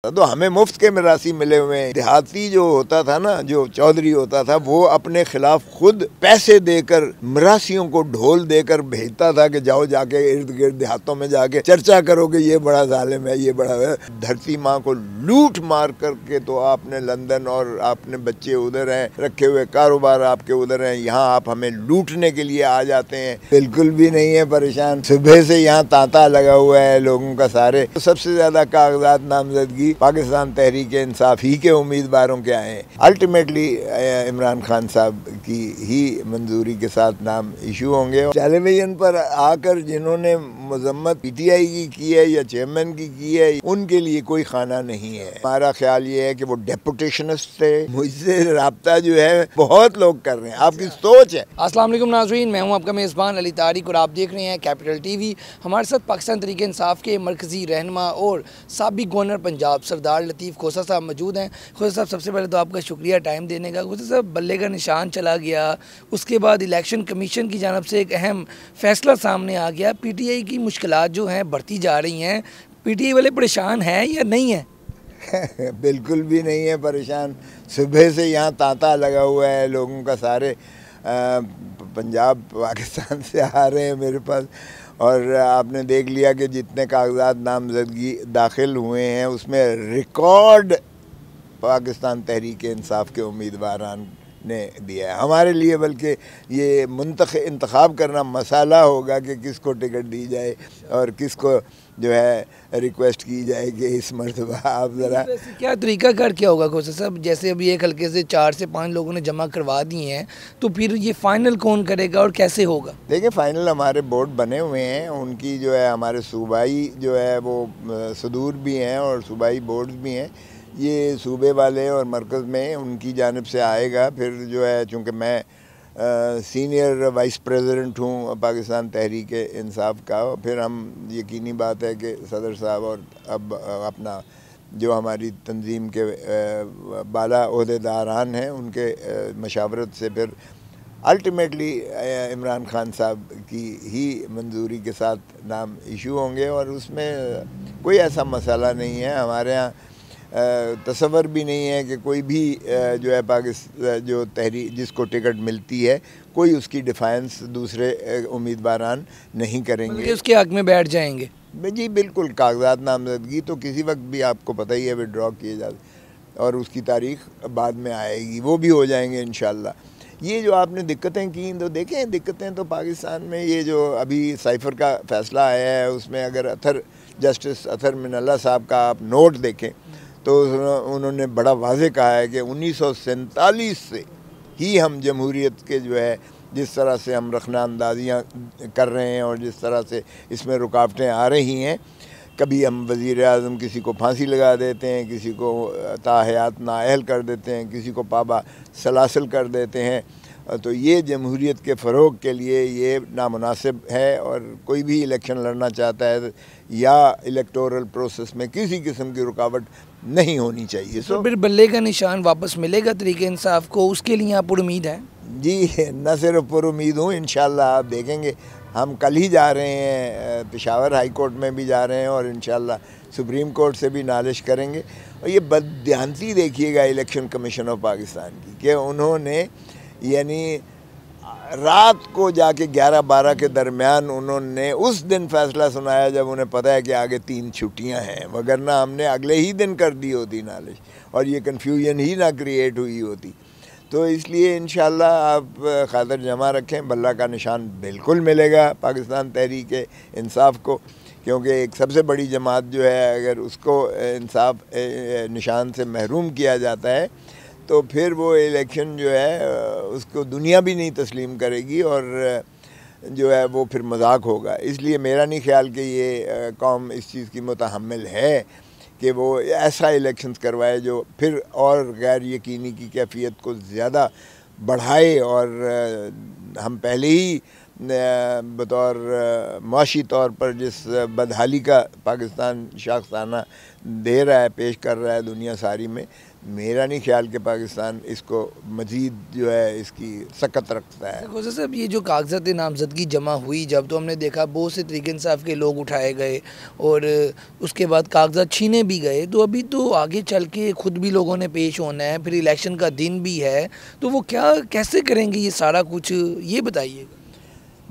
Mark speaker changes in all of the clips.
Speaker 1: تو ہمیں مفت کے مراثی ملے ہوئے ہیں۔ دیہاتی جو ہوتا تھا نا، جو چودھری ہوتا تھا، وہ اپنے خلاف خود پیسے دے کر مراسیوں کو ڈھول دے کر بھیجتا تھا کہ جاؤ جا کے ارد گرد دیہاتوں میں جا کے چرچا کرو کہ یہ بڑا ظالم ہے، یہ بڑا ہے۔ دھرتی ماں کو لوٹ مار کر کے تو آپ نے لندن اور آپ نے بچے ادھر ہیں رکھے ہوئے، کاروبار آپ کے ادھر ہیں، یہاں آپ ہمیں لوٹنے کے لیے آ جاتے ہیں۔ بالکل بھی نہیں ہے پریشان، صبح سے یہاں تانتا لگا ہوا ہے لوگوں کا سارے۔ سب سے زیادہ کاغذات نامزدگی پاکستان تحریک انصاف ہی کے امیدواروں کے آئے ہیں۔ الٹیمیٹلی عمران خان صاحب کی ہی منظوری کے ساتھ نام ایشو ہوں گے۔ ٹیلی ویژن پر آ کر جنہوں نے مذمت پی ٹی آئی کی ہے یا چیئرمین کی ہے، ان کے لیے کوئی خانہ نہیں ہے۔ ہمارا خیال یہ ہے کہ وہ ڈیپوٹیشنسٹ تھے۔ مجھ سے رابطہ جو ہے بہت لوگ کر رہے ہیں، آپ کی سوچ ہے۔
Speaker 2: السلام علیکم ناظرین، میں ہوں آپ کا میزبان علی طارق اور آپ دیکھ رہے ہیں کیپٹل ٹی وی۔ ہمارے ساتھ پاکستان تحریک انصاف کے مرکزی رہنما اور سابق گورنر پنجاب سردار لطیف کھوسہ صاحب موجود ہیں۔ کھوسہ صاحب، سب سے پہلے تو آپ کا شکریہ ٹائم دینے کا۔ کھوسہ صاحب، بلے کا نشان چلا گیا، اس کے بعد الیکشن کمیشن کی جانب سے ایک اہم فیصلہ سامنے آ گیا۔ پی ٹی آئی کی مشکلات جو ہیں بڑھتی جا رہی ہیں، پی ٹی آئی والے پریشان ہیں یا نہیں ہیں؟
Speaker 1: بالکل بھی نہیں ہے پریشان، صبح سے یہاں تانتا لگا ہوا ہے لوگوں کا سارے۔ پنجاب پاکستان سے آ رہے ہیں میرے پاس، اور آپ نے دیکھ لیا کہ جتنے کاغذات نامزدگی داخل ہوئے ہیں اس میں ریکارڈ پاکستان تحریک انصاف کے امیدواران نے دیا ہے ہمارے لیے۔ بلکہ یہ انتخاب کرنا مسئلہ ہوگا کہ کس کو ٹکٹ دی جائے اور کس کو جو ہے ریکویسٹ کی جائے کہ اس مرتبہ آپ ذرا
Speaker 2: کیا طریقہ کار کیا ہوگا کھوسہ صاحب؟ جیسے ابھی ایک حلقے سے 4 سے 5 لوگوں نے جمع کروا دی ہیں، تو پھر یہ فائنل کون کرے گا اور کیسے ہوگا؟
Speaker 1: دیکھیں، فائنل ہمارے بورڈ بنے ہوئے ہیں، ان کی جو ہے ہمارے صوبائی جو ہے وہ صدور بھی ہیں اور صوبائی بورڈز بھی ہیں۔ یہ صوبے والے اور مرکز میں ان کی جانب سے آئے گا۔ پھر جو ہے چونکہ میں سینئر وائس پریزیڈنٹ ہوں پاکستان تحریک انصاف کا، پھر ہم یقینی بات ہے کہ صدر صاحب اور اب اپنا جو ہماری تنظیم کے بالا عہدیداران ہیں ان کے مشاورت سے پھر الٹیمیٹلی عمران خان صاحب کی ہی منظوری کے ساتھ نام ایشو ہوں گے، اور اس میں کوئی ایسا مسئلہ نہیں ہے۔ ہمارے ہاں تصور بھی نہیں ہے کہ کوئی بھی جو ہے جو تحریک جس کو ٹکٹ ملتی ہے کوئی اس کی ڈیفینس دوسرے امیدواران نہیں کریں گے،
Speaker 2: اس کے حق میں بیٹھ جائیں گے۔
Speaker 1: جی بالکل، کاغذات نامزدگی تو کسی وقت بھی آپ کو پتہ ہی ہے وڈرا کیے جاتے، اور اس کی تاریخ بعد میں آئے گی، وہ بھی ہو جائیں گے انشاءاللہ۔ یہ جو آپ نے دقتیں کی تو دیکھیں، دقتیں تو پاکستان میں یہ جو ابھی سائفر کا فیصلہ آیا ہے اس میں اگر جسٹس اطہر من اللہ صاحب کا آپ نوٹ دیکھیں تو انہوں نے بڑا واضح کہا ہے کہ 1947 سے ہی ہم جمہوریت کے جو ہے جس طرح سے ہم رخنہ اندازیاں کر رہے ہیں اور جس طرح سے اس میں رکاوٹیں آ رہی ہیں، کبھی ہم وزیر اعظم کسی کو پھانسی لگا دیتے ہیں، کسی کو تاحیات نااہل کر دیتے ہیں، کسی کو پابہ سلاسل کر دیتے ہیں، تو یہ جمہوریت کے فروغ کے لیے یہ نامناسب ہے، اور کوئی بھی الیکشن لڑنا چاہتا ہے یا الیکٹورل پروسیس میں کسی قسم کی رکاوٹ نہیں ہونی چاہیے۔
Speaker 2: تو پھر بلے کا نشان واپس ملے گا تحریک انصاف کو، اس کے لیے آپ پر امید ہیں؟
Speaker 1: جی نہ صرف پر امید ہوں، انشاءاللہ آپ دیکھیں گے ہم کل ہی جا رہے ہیں پشاور ہائی کورٹ میں بھی جا رہے ہیں، اور انشاءاللہ سپریم کورٹ سے بھی نالش کریں گے۔ اور یہ بددیانتی دیکھیے گا الیکشن کمیشن آف پاکستان کی کہ انہوں نے یعنی رات کو جا کے 11-12 کے درمیان انہوں نے اس دن فیصلہ سنایا جب انہیں پتہ ہے کہ آگے 3 چھٹیاں ہیں، وگرنہ ہم نے اگلے ہی دن کر دی ہوتی نالش، اور یہ کنفیوژن ہی نہ کریٹ ہوئی ہوتی۔ تو اس لیے انشاءاللہ آپ خاطر جمع رکھیں، بلہ کا نشان بالکل ملے گا پاکستان تحریک انصاف کو، کیونکہ ایک سب سے بڑی جماعت جو ہے اگر اس کو انصاف نشان سے محروم کیا جاتا ہے تو پھر وہ الیکشن جو ہے اس کو دنیا بھی نہیں تسلیم کرے گی، اور جو ہے وہ پھر مذاق ہوگا۔ اس لیے میرا نہیں خیال کہ یہ قوم اس چیز کی متحمل ہے کہ وہ ایسا الیکشنز کروائے جو پھر اور غیر یقینی کی کیفیت کو زیادہ بڑھائے، اور ہم پہلے ہی بطور معاشی طور پر جس بدحالی کا پاکستان شاخسانہ دے رہا ہے، پیش کر رہا ہے دنیا ساری میں، میرا نہیں خیال کہ پاکستان اس کو مزید جو ہے اس کی سکت رکھتا ہے۔
Speaker 2: خوشا صاحب، یہ جو کاغذات نامزدگی جمع ہوئی جب، تو ہم نے دیکھا بہت سے تحریک انصاف کے لوگ اٹھائے گئے اور اس کے بعد کاغذات چھینے بھی گئے، تو ابھی تو آگے چل کے خود بھی لوگوں نے پیش ہونا ہے، پھر الیکشن کا دن بھی ہے، تو وہ کیسے کریں گے یہ سارا کچھ، یہ بتائیے گا۔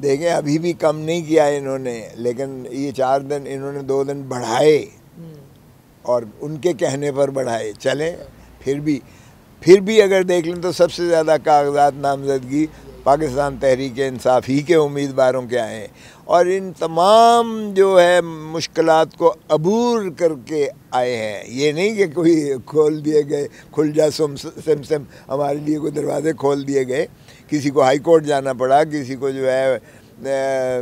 Speaker 1: دیکھیں ابھی بھی کم نہیں کیا انہوں نے، لیکن یہ 4 دن انہوں نے 2 دن بڑھائے، اور ان کے کہنے پر بڑھائے چلیں۔ پھر بھی اگر دیکھ لیں تو سب سے زیادہ کاغذات نامزدگی پاکستان تحریک انصاف ہی کے امیدواروں کے آئے ہیں، اور ان تمام جو ہے مشکلات کو عبور کر کے آئے ہیں۔ یہ نہیں کہ کوئی کھول دیے گئے، کھل جا سم ہمارے لیے کوئی دروازے کھول دیے گئے، کسی کو ہائی کورٹ جانا پڑا، کسی کو جو ہے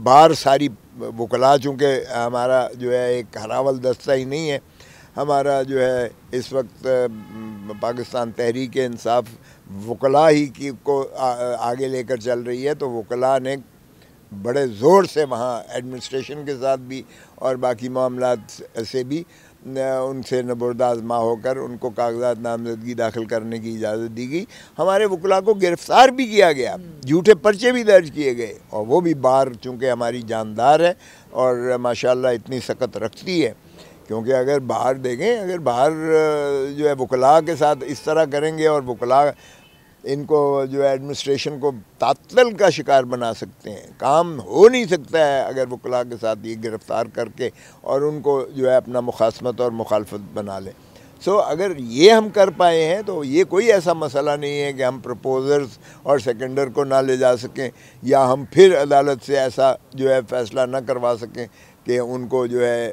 Speaker 1: باہر ساری وکلا، چونکہ ہمارا جو ہے ایک ہراول دستہ ہی نہیں ہے، ہمارا جو ہے اس وقت پاکستان تحریک انصاف وکلا ہی کو آگے لے کر چل رہی ہے، تو وکلا نے بڑے زور سے وہاں ایڈمنسٹریشن کے ساتھ بھی اور باقی معاملات سے بھی ان سے نبرد آزما ہو کر ان کو کاغذات نامزدگی داخل کرنے کی اجازت دی گئی۔ ہمارے وکلا کو گرفتار بھی کیا گیا، جھوٹے پرچے بھی درج کیے گئے، اور وہ بھی بار چونکہ ہماری جاندار ہے اور ماشاءاللہ اتنی سکت رکھتی ہے، کیونکہ اگر باہر دیکھیں، اگر باہر جو ہے وکلا کے ساتھ اس طرح کریں گے اور وکلا ان کو جو ہے ایڈمنسٹریشن کو تعطل کا شکار بنا سکتے ہیں، کام ہو نہیں سکتا ہے اگر وکلا کے ساتھ یہ گرفتار کر کے اور ان کو جو ہے اپنا مخاصمت اور مخالفت بنا لیں۔ اگر یہ ہم کر پائے ہیں تو یہ کوئی ایسا مسئلہ نہیں ہے کہ ہم پروپوزرز اور سیکنڈر کو نہ لے جا سکیں، یا ہم پھر عدالت سے ایسا جو ہے فیصلہ نہ کروا سکیں کہ ان کو جو ہے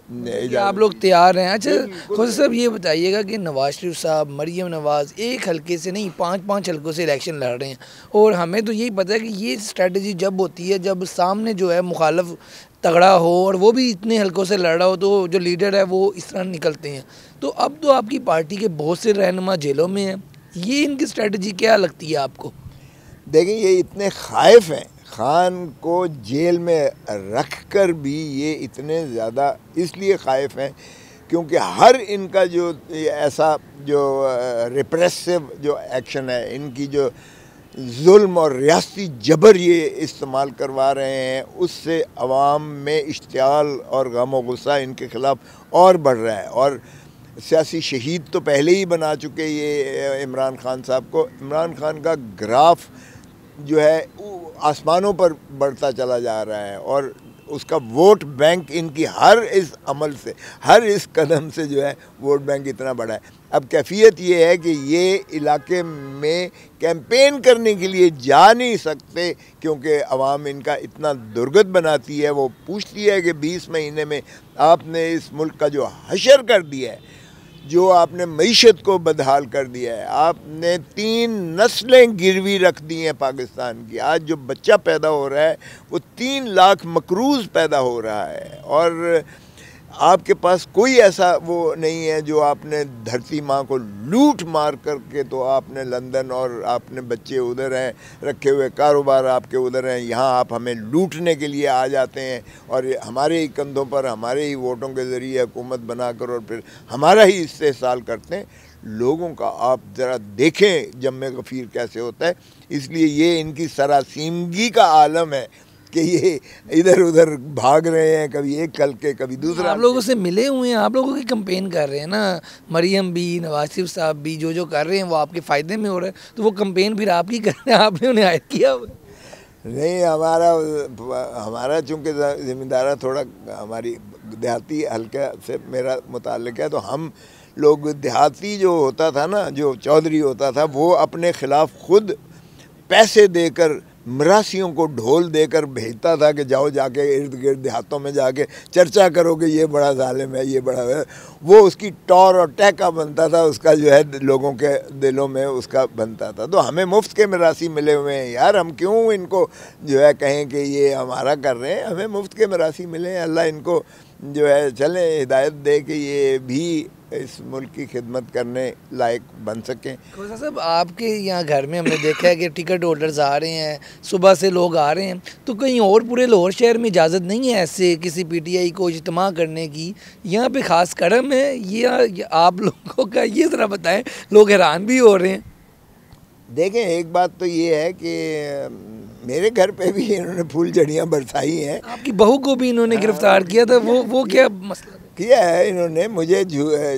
Speaker 2: آپ لوگ تیار ہیں۔ اچھا خوشا صاحب، یہ بتائیے گا کہ نواز شریف صاحب، مریم نواز ایک حلقے سے نہیں 5 حلقوں سے الیکشن لڑ رہے ہیں، اور ہمیں تو یہی پتہ ہے کہ یہ اسٹریٹجی جب ہوتی ہے جب سامنے جو ہے مخالف تگڑا ہو اور وہ بھی اتنے حلقوں سے لڑ رہا ہو، تو جو لیڈر ہے وہ اس طرح نکلتے ہیں۔ تو اب تو آپ کی پارٹی کے بہت سے رہنما جیلوں میں ہیں، یہ ان کی اسٹریٹجی کیا لگتی ہے آپ کو؟
Speaker 1: دیکھیں، یہ اتنے خائف ہیں، خان کو جیل میں رکھ کر بھی یہ اتنے زیادہ اس لیے خائف ہیں کیونکہ ہر ان کا جو ایسا جو ریپریسو جو ایکشن ہے، ان کی جو ظلم اور ریاستی جبر یہ استعمال کروا رہے ہیں، اس سے عوام میں اشتعال اور غم و غصہ ان کے خلاف اور بڑھ رہا ہے، اور سیاسی شہید تو پہلے ہی بنا چکے یہ عمران خان صاحب کو۔ عمران خان کا گراف جو ہے آسمانوں پر بڑھتا چلا جا رہا ہے، اور اس کا ووٹ بینک ان کی ہر اس عمل سے، ہر اس قدم سے جو ہے ووٹ بینک اتنا بڑا ہے۔ اب کیفیت یہ ہے کہ یہ علاقے میں کیمپین کرنے کے لیے جا نہیں سکتے کیونکہ عوام ان کا اتنا درگت بناتی ہے۔ وہ پوچھتی ہے کہ 20 مہینے میں آپ نے اس ملک کا جو حشر کر دیا ہے، جو آپ نے معیشت کو بدحال کر دیا ہے، آپ نے 3 نسلیں گروی رکھ دی ہیں پاکستان کی۔ آج جو بچہ پیدا ہو رہا ہے وہ 3 لاکھ مقروض پیدا ہو رہا ہے، اور آپ کے پاس کوئی ایسا وہ نہیں ہے جو آپ نے دھرتی ماں کو لوٹ مار کر کے، تو آپ نے لندن اور آپ نے بچے ادھر ہیں رکھے ہوئے، کاروبار آپ کے ادھر ہیں، یہاں آپ ہمیں لوٹنے کے لیے آ جاتے ہیں، اور ہمارے ہی کندھوں پر ہمارے ہی ووٹوں کے ذریعے حکومت بنا کر اور پھر ہمارا ہی استحصال کرتے ہیں۔ لوگوں کا آپ ذرا دیکھیں جم غفیر کیسے ہوتا ہے۔ اس لیے یہ ان کی سراسیمگی کا عالم ہے کہ یہ ادھر ادھر بھاگ رہے ہیں، کبھی ایک کل کے کبھی دوسرا۔
Speaker 2: آپ لوگوں سے ملے ہوئے ہیں، آپ لوگوں کی کمپین کر رہے ہیں نا، مریم بھی، نواز شریف صاحب بھی جو کر رہے ہیں وہ آپ کے فائدے میں ہو رہا ہے، تو وہ کمپین پھر آپ کی کر رہے ہیں، آپ نے انہیں عائد کیا ہوا؟
Speaker 1: نہیں، ہمارا چونکہ ذمہ دارہ تھوڑا ہماری دیہاتی حلقہ سے میرا متعلق ہے، تو ہم لوگ دیہاتی جو ہوتا تھا نا، جو چودھری ہوتا تھا، وہ اپنے خلاف خود پیسے دے کر، مراسیوں کو ڈھول دے کر بھیجتا تھا کہ جاؤ جا کے ارد گرد دیہاتوں میں جا کے چرچا کرو کہ یہ بڑا ظالم ہے، یہ بڑا ہے۔ وہ اس کی ٹور اور ٹیکا بنتا تھا، اس کا جو ہے لوگوں کے دلوں میں اس کا بنتا تھا۔ تو ہمیں مفت کے مراسی ملے ہوئے ہیں یار، ہم کیوں ان کو جو ہے کہیں کہ یہ ہمارا کر رہے ہیں؟ ہمیں مفت کے مراسی ملے ہیں، اللہ ان کو جو ہے چلیں ہدایت دے کہ یہ بھی اس ملک کی خدمت کرنے لائق بن سکیں.
Speaker 2: خوشہ صاحب آپ کے یہاں گھر میں ہم نے دیکھا ہے کہ ٹکٹ ہولڈرز آ رہے ہیں, صبح سے لوگ آ رہے ہیں, تو کہیں اور پورے لاہور شہر میں اجازت نہیں ہے ایسے کسی پی ٹی آئی کو اجتماع کرنے کی؟ یہاں پہ خاص کرم ہے یا آپ لوگوں کا؟ یہ ذرا بتائیں, لوگ حیران بھی ہو رہے ہیں.
Speaker 1: دیکھیں ایک بات تو یہ ہے کہ میرے گھر پہ بھی انہوں نے پھول جھڑیاں برسائی ہیں.
Speaker 2: آپ کی بہو کو بھی انہوں نے گرفتار کیا تھا, وہ کیا مسئلہ
Speaker 1: کیا ہے انہوں نے؟ مجھے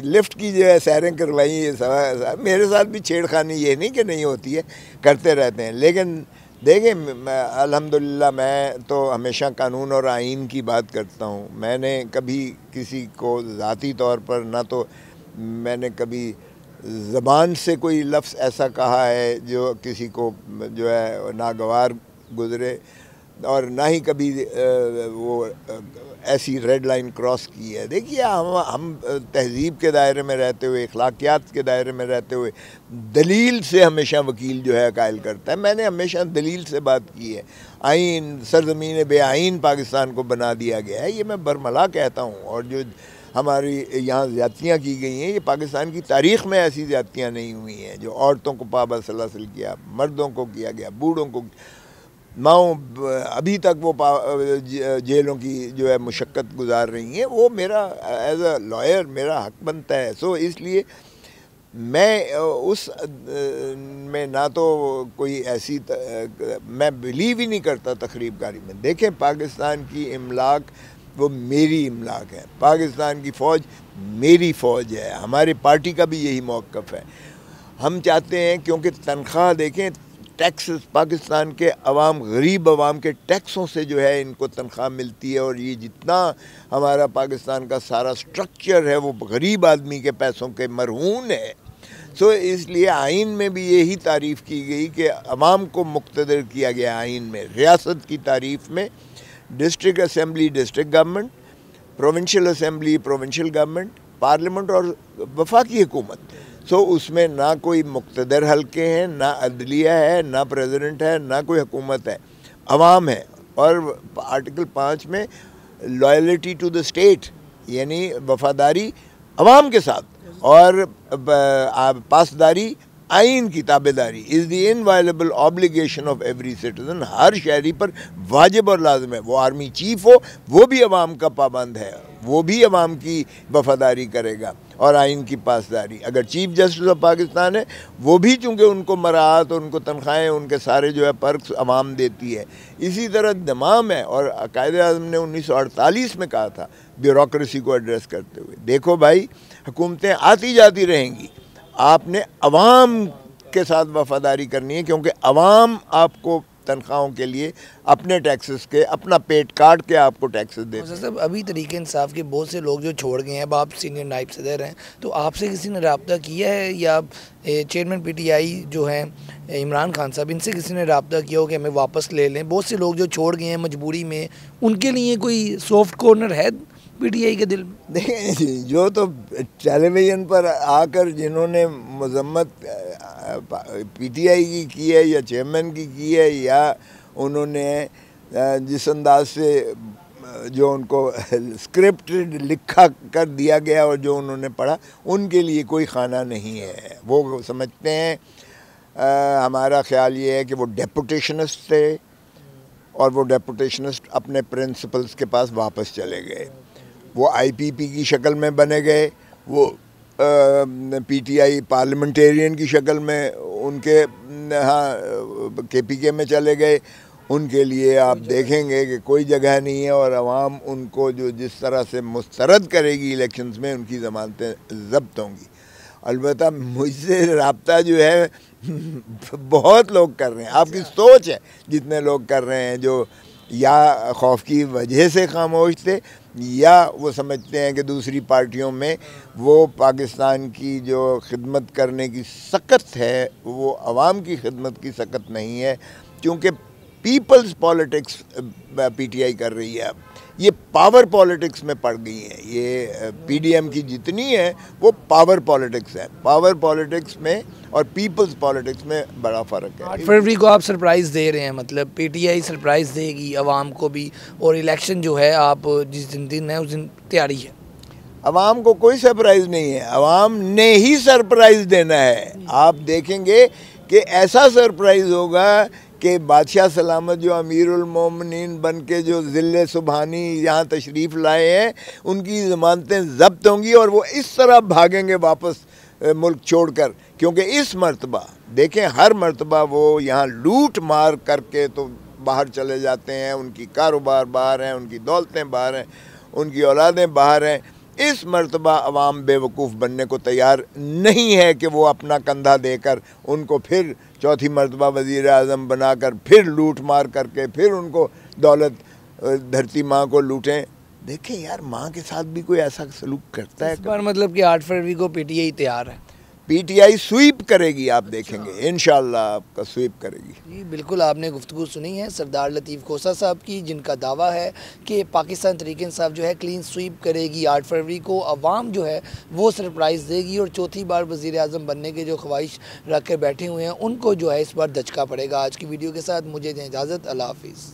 Speaker 1: لفٹ کی جو ہے سیریں کروائی. یہ میرے ساتھ بھی چھیڑ خانی یہ نہیں کہ نہیں ہوتی ہے, کرتے رہتے ہیں. لیکن دیکھیں الحمدللہ میں تو ہمیشہ قانون اور آئین کی بات کرتا ہوں. میں نے کبھی کسی کو ذاتی طور پر نہ تو میں نے کبھی زبان سے کوئی لفظ ایسا کہا ہے جو کسی کو جو ہے ناگوار گزرے, اور نہ ہی کبھی وہ ایسی ریڈ لائن کراس کی ہے. دیکھیے ہم تہذیب کے دائرے میں رہتے ہوئے, اخلاقیات کے دائرے میں رہتے ہوئے دلیل سے ہمیشہ وکیل جو ہے قائل کرتا ہے. میں نے ہمیشہ دلیل سے بات کی ہے. آئین سرزمین بے آئین پاکستان کو بنا دیا گیا ہے, یہ میں برملا کہتا ہوں. اور جو ہماری یہاں زیادتیاں کی گئی ہیں, یہ پاکستان کی تاریخ میں ایسی زیادتیاں نہیں ہوئی ہیں. جو عورتوں کو پابند سلاسل کیا, مردوں کو کیا گیا, بوڑھوں کو, ماؤں ابھی تک وہ جیلوں کی جو ہے مشقت گزار رہی ہیں. وہ میرا ایز اے لائر میرا حق بنتا ہے. سو اس لیے میں اس میں نہ تو کوئی ایسی میں بلیو ہی نہیں کرتا تخریب کاری میں. دیکھیں پاکستان کی املاک وہ میری املاک ہے, پاکستان کی فوج میری فوج ہے. ہماری پارٹی کا بھی یہی موقف ہے. ہم چاہتے ہیں کیونکہ تنخواہ دیکھیں ٹیکسز پاکستان کے عوام, غریب عوام کے ٹیکسوں سے جو ہے ان کو تنخواہ ملتی ہے, اور یہ جتنا ہمارا پاکستان کا سارا سٹرکچر ہے وہ غریب آدمی کے پیسوں کے مرہون ہے. سو اس لیے آئین میں بھی یہی تعریف کی گئی کہ عوام کو مقتدر کیا گیا. آئین میں ریاست کی تعریف میں district assembly district government, provincial assembly provincial government, parliament اور وفاقی حکومت. سو اس میں نہ کوئی مقتدر حلقے ہیں, نہ عدلیہ ہے, نہ پریزیڈنٹ ہے, نہ کوئی حکومت ہے, عوام ہے. اور آرٹیکل 5 میں لائلٹی ٹو دا اسٹیٹ یعنی وفاداری عوام کے ساتھ, اور پاسداری آئین کی تابع داری از دی انوائلیبل obligation آف ایوری سٹیزن. ہر شہری پر واجب اور لازم ہے. وہ آرمی چیف ہو وہ بھی عوام کا پابند ہے, وہ بھی عوام کی وفاداری کرے گا اور آئین کی پاسداری. اگر چیف جسٹس آف پاکستان ہے وہ بھی چونکہ ان کو مراعات اور ان کو تنخواہیں ان کے سارے جو ہے پرکس عوام دیتی ہے. اسی طرح تمام ہے. اور قائد اعظم نے 1948 میں کہا تھا بیوروکریسی کو ایڈریس کرتے ہوئے, دیکھو بھائی حکومتیں آتی جاتی رہیں گی, آپ نے عوام کے ساتھ وفاداری کرنی ہے, کیونکہ عوام آپ کو تنخواہوں کے لیے اپنے ٹیکسز کے اپنا پیٹ کاٹ کے آپ کو ٹیکسز دیتے ہیں.
Speaker 2: صاحب ابھی تحریک انصاف کے بہت سے لوگ جو چھوڑ گئے ہیں, اب آپ سینئر نائب صدر ہیں, تو آپ سے کسی نے رابطہ کیا ہے یا چیئرمین پی ٹی آئی جو ہیں عمران خان صاحب, ان سے کسی نے رابطہ کیا ہو کہ ہمیں واپس لے لیں؟ بہت سے لوگ جو چھوڑ گئے ہیں مجبوری میں, ان کے لیے کوئی سافٹ کارنر ہے پی ٹی آئی کے دل میں؟
Speaker 1: دیکھیں جو تو ٹیلی ویژن پر آ کر جنہوں نے مذمت پی ٹی آئی کی ہے یا چیئرمین کی ہے, یا انہوں نے جس انداز سے جو ان کو اسکرپٹ لکھا کر دیا گیا اور جو انہوں نے پڑھا, ان کے لیے کوئی خانہ نہیں ہے. وہ سمجھتے ہیں, ہمارا خیال یہ ہے کہ وہ ڈیپوٹیشنسٹ تھے اور وہ ڈیپوٹیشنسٹ اپنے پرنسپلز کے پاس واپس چلے گئے. وہ آئی پی پی کی شکل میں بنے گئے, وہ پی ٹی آئی پارلیمنٹیرین کی شکل میں ان کے ہاں کے پی کے میں چلے گئے. ان کے لیے آپ دیکھیں گے کہ کوئی جگہ نہیں ہے, اور عوام ان کو جو جس طرح سے مسترد کرے گی الیکشنز میں, ان کی ضمانتیں ضبط ہوں گی. البتہ مجھ سے رابطہ جو ہے بہت لوگ کر رہے ہیں. آپ کی سوچ ہے جتنے لوگ کر رہے ہیں جو یا خوف کی وجہ سے خاموش تھے, یا وہ سمجھتے ہیں کہ دوسری پارٹیوں میں وہ پاکستان کی جو خدمت کرنے کی سکت ہے وہ عوام کی خدمت کی سکت نہیں ہے, کیونکہ people's politics P T I کر رہی ہے. اب یہ پاور پالیٹکس میں پڑ گئی ہیں. یہ پی ڈی ایم کی جتنی ہے وہ پاور پالیٹکس ہے. پاور پالیٹکس میں اور پیپلز پالیٹکس میں بڑا فرق ہے.
Speaker 2: 8 فروری کو آپ سرپرائز دے رہے ہیں, مطلب پی ٹی آئی سرپرائز دے گی عوام کو بھی, اور الیکشن جو ہے آپ جس دن ہے اس دن تیاری ہے؟
Speaker 1: عوام کو کوئی سرپرائز نہیں ہے، عوام نے ہی سرپرائز دینا ہے۔ آپ دیکھیں گے کہ ایسا سرپرائز ہوگا کہ بادشاہ سلامت جو امیر المومنین بن کے جو ذل سبحانی یہاں تشریف لائے ہیں، ان کی ضمانتیں ضبط ہوں گی اور وہ اس طرح بھاگیں گے واپس ملک چھوڑ کر، کیونکہ اس مرتبہ دیکھیں ہر مرتبہ وہ یہاں لوٹ مار کر کے تو باہر چلے جاتے ہیں، ان کی کاروبار باہر ہیں، ان کی دولتیں باہر ہیں، ان کی اولادیں باہر ہیں۔ اس مرتبہ عوام بے وقوف بننے کو تیار نہیں ہے کہ وہ اپنا کندھا دے کر ان کو پھر چوتھی مرتبہ وزیر اعظم بنا کر پھر لوٹ مار کر کے پھر ان کو دولت دھرتی ماں کو لوٹیں۔ دیکھیں یار، ماں کے ساتھ بھی کوئی ایسا سلوک کرتا ہے؟
Speaker 2: اس بار مطلب کہ 8 فروری کو پی ٹی آئی تیار ہے،
Speaker 1: پی ٹی آئی سویپ کرے گی، آپ دیکھیں گے انشاءاللہ آپ کا سویپ کرے گی۔
Speaker 2: جی بالکل، آپ نے گفتگو سنی ہے سردار لطیف کھوسہ صاحب کی، جن کا دعویٰ ہے کہ پاکستان تحریک انصاف جو ہے کلین سویپ کرے گی 8 فروری کو، عوام جو ہے وہ سرپرائز دے گی اور چوتھی بار وزیر اعظم بننے کے جو خواہش رکھ کے بیٹھے ہوئے ہیں ان کو جو ہے اس بار دھچکا پڑے گا۔ آج کی ویڈیو کے ساتھ مجھے دیں اجازت، اللہ حافظ۔